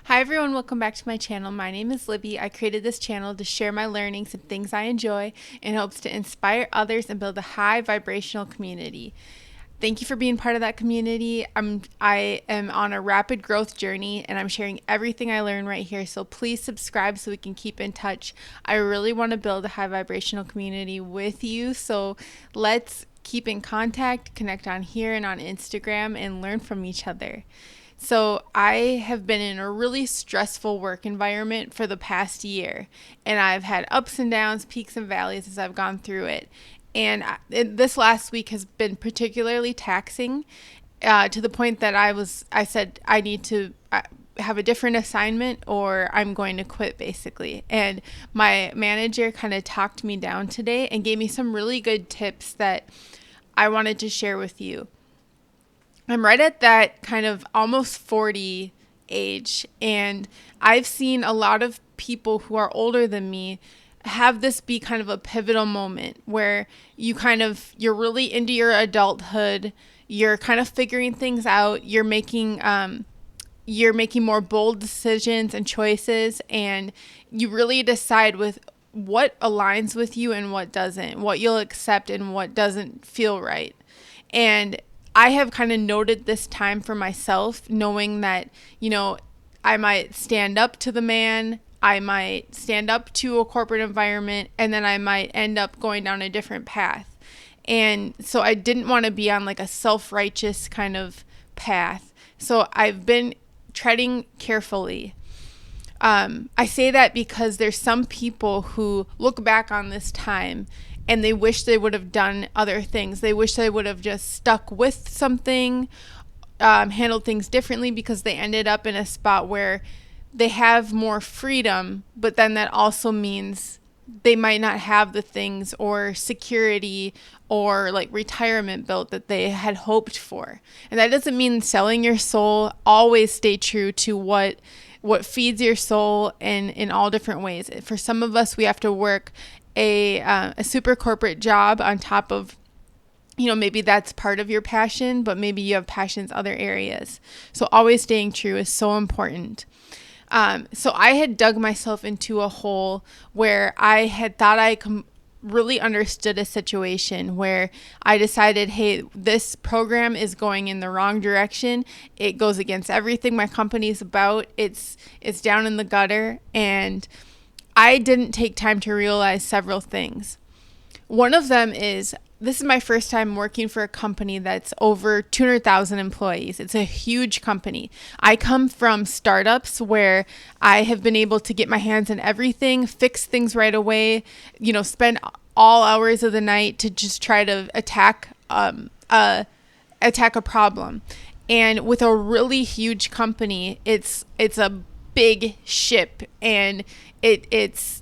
Hi everyone, welcome back to my channel. My name is Libby. I created this channel to share my learnings and things I enjoy in hopes to inspire others and build a high vibrational community. Thank you for being part of that community. I am on a rapid growth journey and I'm sharing everything I learn right here. So please subscribe so we can keep in touch. I really want to build a high vibrational community with you. So let's keep in contact, connect on here and on Instagram, and learn from each other. So I have been in a really stressful work environment for the past year, and I've had ups and downs, peaks and valleys as I've gone through it. And this last week has been particularly taxing, to the point that I said I need to have a different assignment or I'm going to quit, basically. And my manager kind of talked me down today and gave me some really good tips that I wanted to share with you. I'm right at that kind of almost 40 age, and I've seen a lot of people who are older than me have this be kind of a pivotal moment where you're really into your adulthood, you're kind of figuring things out, you're making more bold decisions and choices, and you really decide with what aligns with you and what doesn't, what you'll accept and what doesn't feel right. And I have kind of noted this time for myself, knowing that, I might stand up to the man, I might stand up to a corporate environment, and then I might end up going down a different path. And so I didn't want to be on like a self-righteous kind of path. So I've been treading carefully. I say that because there's some people who look back on this time and they wish they would have done other things. They wish they would have just stuck with something, handled things differently, because they ended up in a spot where they have more freedom, but then that also means they might not have the things or security or like retirement built that they had hoped for. And that doesn't mean selling your soul. Always stay true to what feeds your soul in all different ways. For some of us, we have to work a super corporate job on top of, maybe that's part of your passion, but maybe you have passions other areas. So always staying true is so important. So I had dug myself into a hole where I had thought I really understood a situation where I decided, hey, this program is going in the wrong direction. It goes against everything my company's about. It's down in the gutter, and I didn't take time to realize several things. One of them is, this is my first time working for a company that's over 200,000 employees. It's a huge company. I come from startups where I have been able to get my hands on everything, fix things right away, spend all hours of the night to just try to attack a problem. And with a really huge company, it's a big ship, and it's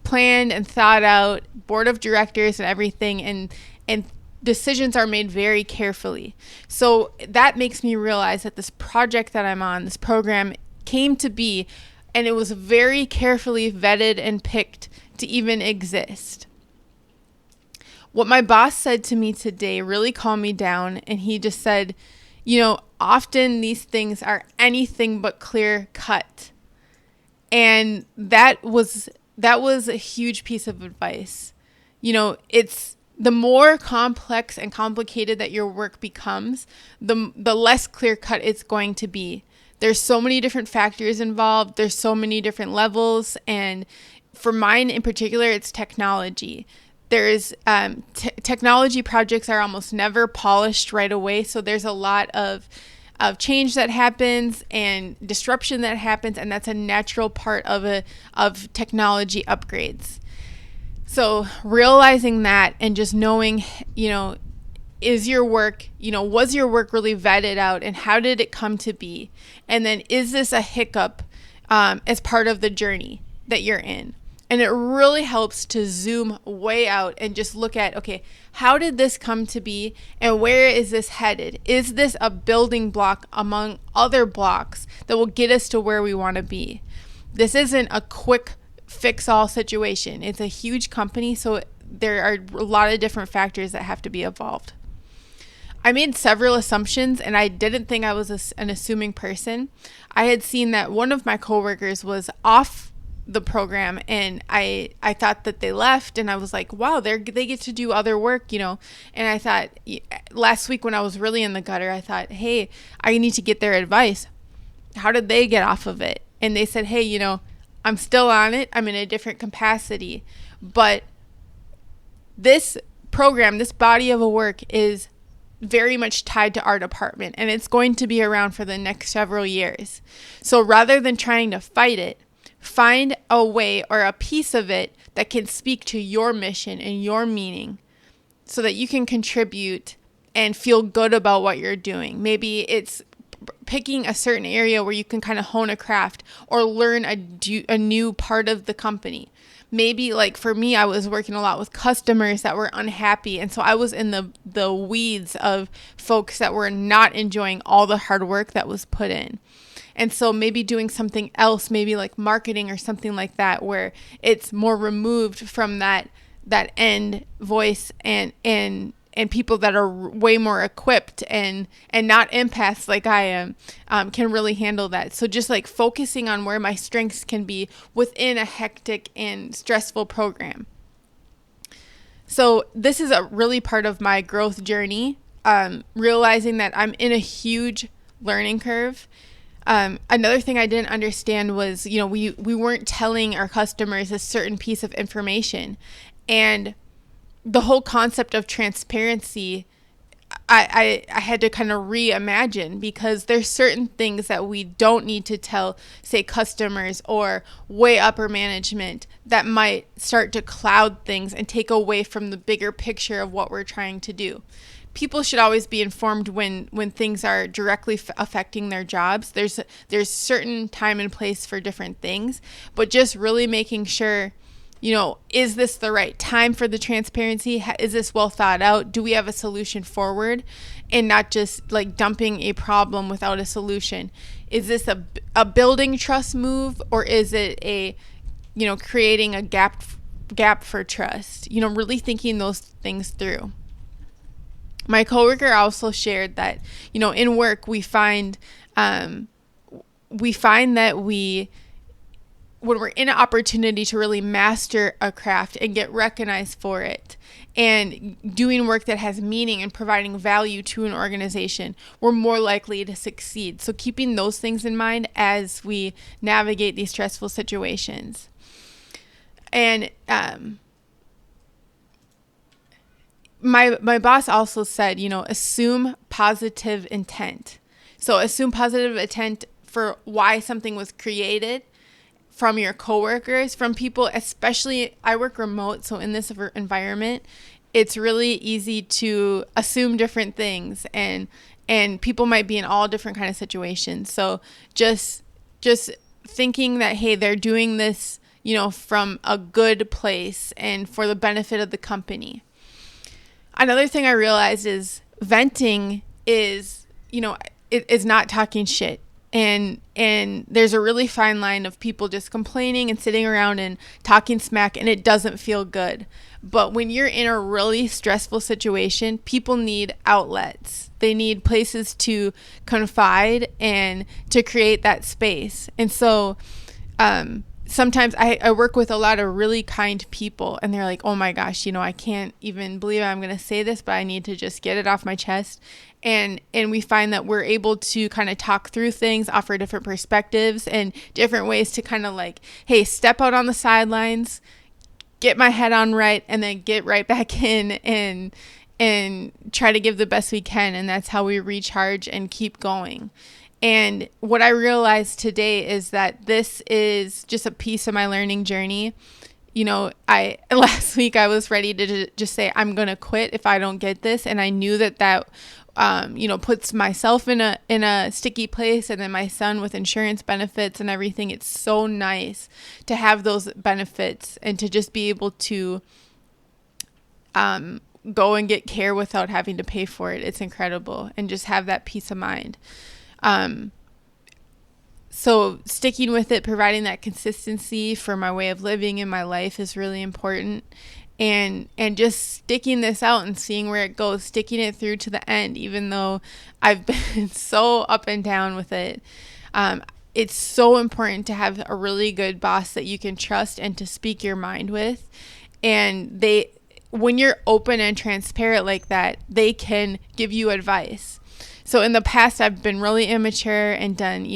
planned and thought out, board of directors and everything, and decisions are made very carefully. So that makes me realize that this project that I'm on, this program, came to be, and it was very carefully vetted and picked to even exist. What my boss said to me today really calmed me down, and he just said, often these things are anything but clear cut. And that was a huge piece of advice. It's the more complex and complicated that your work becomes, the less clear cut it's going to be. There's so many different factors involved. There's so many different levels. And for mine in particular, it's technology. There's technology projects are almost never polished right away. So there's a lot of change that happens and disruption that happens, and that's a natural part of technology upgrades. So realizing that and just knowing, is your work, was your work really vetted out, and how did it come to be? And then is this a hiccup as part of the journey that you're in? And it really helps to zoom way out and just look at, okay, how did this come to be, and where is this headed? Is this a building block among other blocks that will get us to where we want to be? This isn't a quick fix-all situation. It's a huge company, so there are a lot of different factors that have to be involved. I made several assumptions, and I didn't think I was an assuming person. I had seen that one of my coworkers was off the program, and I thought that they left, and I was like, wow, they get to do other work, you know. And I thought, last week when I was really in the gutter, I thought, hey, I need to get their advice. How did they get off of it? And they said, hey, you know, I'm still on it. I'm in a different capacity, but this program, this body of a work is very much tied to our department, and it's going to be around for the next several years. So rather than trying to fight it, find a way or a piece of it that can speak to your mission and your meaning so that you can contribute and feel good about what you're doing. Maybe it's picking a certain area where you can kind of hone a craft or learn a new part of the company. Maybe like for me, I was working a lot with customers that were unhappy. And so I was in the weeds of folks that were not enjoying all the hard work that was put in. And so maybe doing something else, maybe like marketing or something like that, where it's more removed from that end voice and people that are way more equipped and not empaths like I am, can really handle that. So just like focusing on where my strengths can be within a hectic and stressful program. So this is a really part of my growth journey, realizing that I'm in a huge learning curve. Another thing I didn't understand was, you know, we weren't telling our customers a certain piece of information, and the whole concept of transparency, I had to kind of reimagine, because there's certain things that we don't need to tell, say, customers or way upper management, that might start to cloud things and take away from the bigger picture of what we're trying to do. People should always be informed when things are directly affecting their jobs. There's certain time and place for different things, but just really making sure, you know, is this the right time for the transparency? Is this well thought out? Do we have a solution forward? And not just like dumping a problem without a solution. Is this a building trust move, or is it a, you know, creating a gap for trust? You know, really thinking those things through. My coworker also shared that, you know, in work we find that when we're in an opportunity to really master a craft and get recognized for it, and doing work that has meaning and providing value to an organization, we're more likely to succeed. So keeping those things in mind as we navigate these stressful situations. And my boss also said, you know, assume positive intent. So assume positive intent for why something was created, from your coworkers, from people, especially I work remote. So in this environment, it's really easy to assume different things, and people might be in all different kind of situations. So just thinking that, hey, they're doing this, you know, from a good place and for the benefit of the company. Another thing I realized is venting is, you know, it is not talking shit. And there's a really fine line of people just complaining and sitting around and talking smack, and it doesn't feel good. But when you're in a really stressful situation, people need outlets. They need places to confide and to create that space. And so sometimes I work with a lot of really kind people, and they're like, oh my gosh, you know, I can't even believe I'm going to say this, but I need to just get it off my chest. And we find that we're able to kind of talk through things, offer different perspectives and different ways to kind of like, hey, step out on the sidelines, get my head on right, and then get right back in and try to give the best we can. And that's how we recharge and keep going. And what I realized today is that this is just a piece of my learning journey. You know, last week I was ready to just say, I'm going to quit if I don't get this. And I knew that you know, puts myself in a sticky place, and then my son with insurance benefits and everything. It's so nice to have those benefits and to just be able to go and get care without having to pay for it. It's incredible. And just have that peace of mind. So sticking with it, providing that consistency for my way of living in my life is really important. and just sticking this out and seeing where it goes, sticking it through to the end, even though I've been so up and down with it. It's so important to have a really good boss that you can trust and to speak your mind with. And when you're open and transparent like that, they can give you advice. So in the past, I've been really immature and done,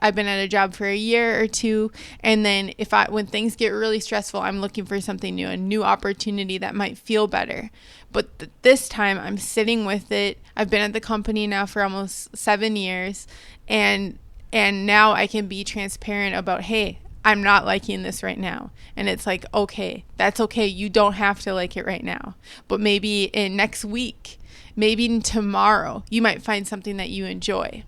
I've been at a job for a year or two, and then when things get really stressful, I'm looking for something new, a new opportunity that might feel better. But this time, I'm sitting with it. I've been at the company now for almost 7 years, and now I can be transparent about, hey, I'm not liking this right now. And it's like, okay, that's okay. You don't have to like it right now. But maybe in next week, maybe in tomorrow, you might find something that you enjoy.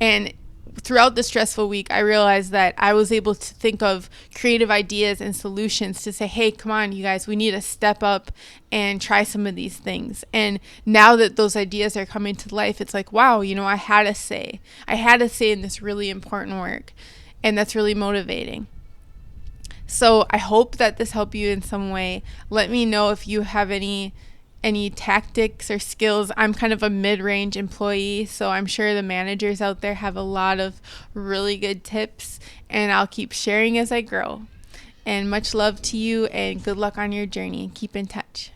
And throughout the stressful week, I realized that I was able to think of creative ideas and solutions to say, hey, come on, you guys, we need to step up and try some of these things. And now that those ideas are coming to life, it's like, wow, I had a say. I had a say in this really important work. And that's really motivating. So I hope that this helped you in some way. Let me know if you have any tactics or skills. I'm kind of a mid-range employee, so I'm sure the managers out there have a lot of really good tips, and I'll keep sharing as I grow. And much love to you, and good luck on your journey, and keep in touch.